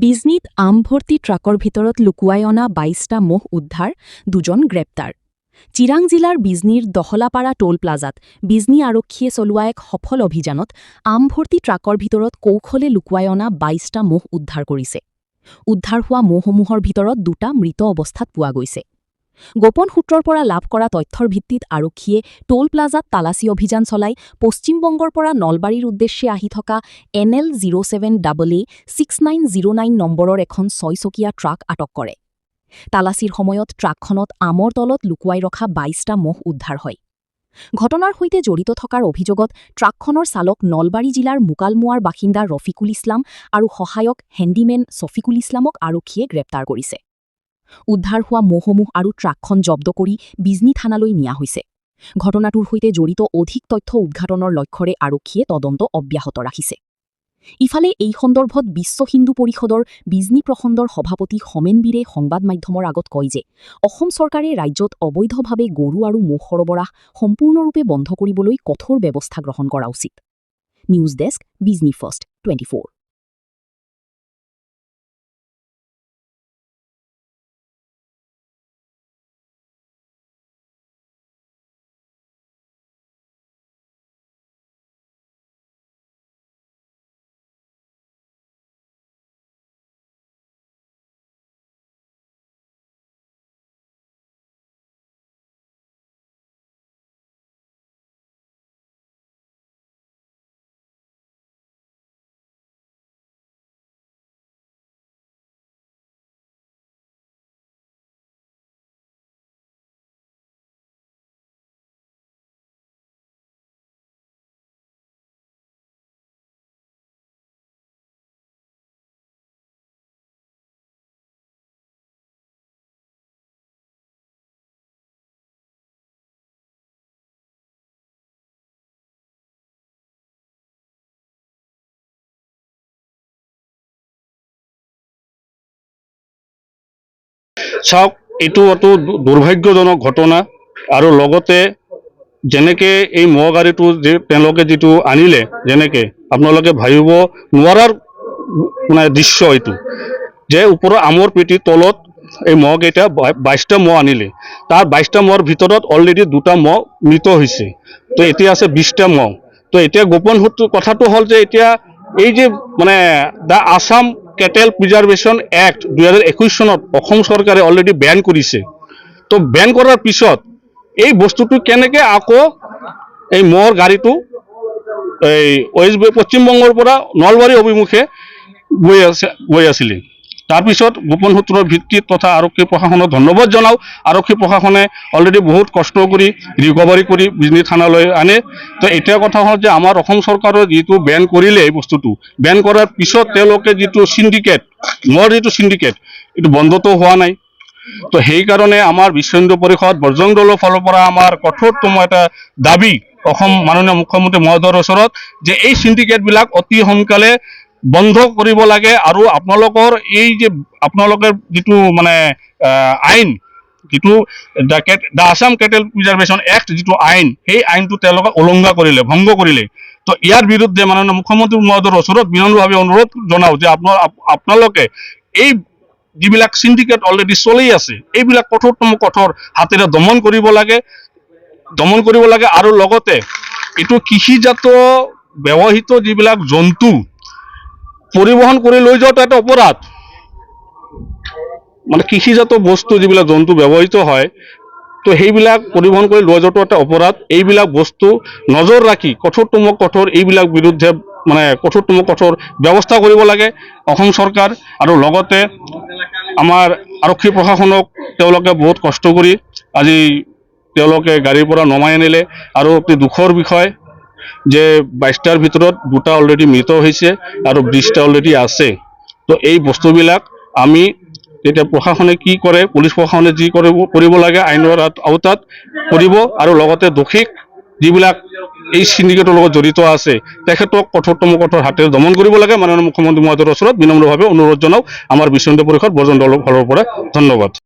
বিজনীত আমভৰ্তি ট্ৰাকৰ ভিতৰত লুকুৱাই অনা ২২টা মহ উদ্ধাৰ, ২জন গ্ৰেপ্তাৰ। চিৰাং জিলাৰ বিজনীৰ দহলাপাৰা টোল প্লাজাত বিজনী আৰক্ষীয়ে চলোৱা এক সফল অভিযানত আমভৰ্তি ট্ৰাকৰ ভিতৰত কৌশলে লুকুৱাই অনা ২২টা মহ উদ্ধাৰ কৰিছে। উদ্ধাৰ হোৱা মহসমূহৰ ভিতৰত ২টা মৃত অৱস্থাত পোৱা গৈছে। গোপন সূত্ৰৰ পৰা লাভ কৰা তথ্যৰ ভিত্তিত আৰক্ষীয়ে টোল প্লাজাত তালাচী অভিযান চলাই পশ্চিমবংগৰ পৰা নলবাৰীৰ উদ্দেশ্যে আহি থকা NL07AA6909 নম্বৰৰ এখন ৬-চকীয়া ট্ৰাক আটক কৰে। তালাচীৰ সময়ত ট্ৰাকখনত আমৰ তলত লুকুৱাই ৰখা ২২টা মহ উদ্ধাৰ হয়। ঘটনাৰ সৈতে জড়িত থকাৰ অভিযোগত ট্ৰাকখনৰ চালক নলবাৰী জিলাৰ মুকালমুৱাৰ বাসিন্দা ৰফিকুল ইছলাম আৰু সহায়ক হেণ্ডিমেন ছফিকুল ইছলামক আৰক্ষীয়ে গ্ৰেপ্তাৰ কৰিছে। উদ্ধাৰ হোৱা মহসমূহ আৰু ট্ৰাকখন জব্দ কৰি বিজনী থানালৈ নিয়া হৈছে। ঘটনাটোৰ সৈতে জড়িত অধিক তথ্য উদ্ঘাটনৰ লক্ষ্যৰে আৰক্ষীয়ে তদন্ত অব্যাহত ৰাখিছে। ইফালে এই সন্দৰ্ভত বিশ্ব হিন্দু পৰিষদৰ বিজনী প্ৰখণ্ডৰ সভাপতি হোমেন বীৰে সংবাদ মাধ্যমৰ আগত কয় যে অসম চৰকাৰে ৰাজ্যত অবৈধভাৱে গৰু আৰু মহ সৰবৰাহ সম্পূৰ্ণৰূপে বন্ধ কৰিবলৈ কঠোৰ ব্যৱস্থা গ্ৰহণ কৰা উচিত। News desk, Bijni first 24। চাওক, এইটো অতি দুৰ্ভাগ্যজনক ঘটনা। আৰু লগতে যেনেকে এই মহ গাড়ীটো যে তেওঁলোকে যিটো আনিলে, যেনেকে আপোনালোকে ভাবিব নোৱাৰাৰ দৃশ্য এইটো, যে ওপৰৰ আমৰ পেটিৰ তলত এই মহকেইটা ২২টা মহ আনিলে। তাৰ ২২টা মহৰ ভিতৰত অলৰেডি ২টা মহ মৃত হৈছে। তো এতিয়া আছে ২০টা মহ। তো এতিয়া গোপন সূত্ৰ কথাটো হ'ল যে এতিয়া এই যে the Assam kettle preservation act ২০২১ চনত অসম চৰকাৰে অলৰেডি বেন কৰিছে। তো বেন কৰাৰ পিছত এই বস্তুটো কেনেকৈ আকৌ এই মহৰ গাড়ীটো এই পশ্চিমবংগৰ পৰা নলবাৰী অভিমুখে গৈ আছিলে। তাৰপিছত গোপন সূত্ৰৰ ভিত্তিত তথা আৰক্ষী প্ৰশাসনক ধন্যবাদ জনাওঁ। আৰক্ষী প্ৰশাসনে অলৰেডি বহুত কষ্ট কৰি ৰিকভাৰী কৰি বিজনী থানালৈ আনে। তো এতিয়া কথা হ'ল যে আমাৰ অসম চৰকাৰৰ যিটো বেন কৰিলে, এই বস্তুটো বেন কৰাৰ পিছত তেওঁলোকে যিটো চিণ্ডিকেট, মহৰ যিটো চিণ্ডিকেট, এইটো বন্ধটো হোৱা নাই। তো সেইকাৰণে আমাৰ বিশ্ব হিন্দু পৰিষদ বজৰং দলৰ ফালৰ পৰা আমাৰ কঠোৰতম এটা দাবী অসম মাননীয় মুখ্যমন্ত্ৰী মহোদয়ৰ ওচৰত, যে এই চিণ্ডিকেটবিলাক অতি সোনকালে বন্ধ কৰিব লাগে। আৰু আপোনালোকৰ এই যে আপোনালোকৰ যিটো আইন, যিটো the Assam kettle preservation act যিটো আইন, সেই আইনটো তেওঁলোকে উলংঘা কৰিলে, ভংগ কৰিলে। তো ইয়াৰ বিৰুদ্ধে মাননীয় মুখ্যমন্ত্ৰী মহোদয়ৰ ওচৰত বিনম্ৰভাৱে অনুৰোধ জনাওঁ যে আপোনালোকে এই যিবিলাক চিণ্ডিকেট অলৰেডি চলি আছে, এইবিলাক কঠোৰতম কঠোৰ হাতেৰে দমন কৰিব লাগে। আৰু লগতে এইটো কৃষিজাত ব্যৱহৃত যিবিলাক জন্তু পৰিবহন কৰি লৈ যোৱাটো এটা অপৰাধ। কৃষিজাত বস্তু যিবিলাক জন্তু ব্যৱহৃত হয়, তো সেইবিলাক পৰিবহন কৰি লৈ যোৱাটো এটা অপৰাধ। এইবিলাক বস্তু নজৰ ৰাখি কঠোৰতম কঠোৰ এইবিলাক বিৰুদ্ধে কঠোৰতম কঠোৰ ব্যৱস্থা কৰিব লাগে অসম চৰকাৰ। আৰু লগতে আমাৰ আৰক্ষী প্ৰশাসনক তেওঁলোকে বহুত কষ্ট কৰি আজি তেওঁলোকে গাড়ীৰ পৰা নমাই আনিলে। আৰু অতি দুখৰ বিষয় যে ২২টাৰ ভিতৰত ২টা অলৰেডি মৃত হৈছে আৰু ২০টা অলৰেডি আছে। তো এই বস্তুবিলাক আমি এতিয়া প্ৰশাসনে কি কৰে, পুলিচ প্ৰশাসনে যি কৰিব লাগে আইনৰ আওতাত কৰিব। আৰু লগতে দোষীক যিবিলাক এই চিণ্ডিকেটৰ লগত জড়িত আছে, তেখেতক কঠোৰতম কঠোৰ হাতেৰে দমন কৰিব লাগে। মাননীয় মুখ্যমন্ত্ৰী মহোদয়ৰ ওচৰত বিনম্ৰভাৱে অনুৰোধ জনাওঁ আমাৰ বিশ্ব হিন্দু পৰিষদ বজৰং দলৰ ফালৰ পৰা। ধন্যবাদ।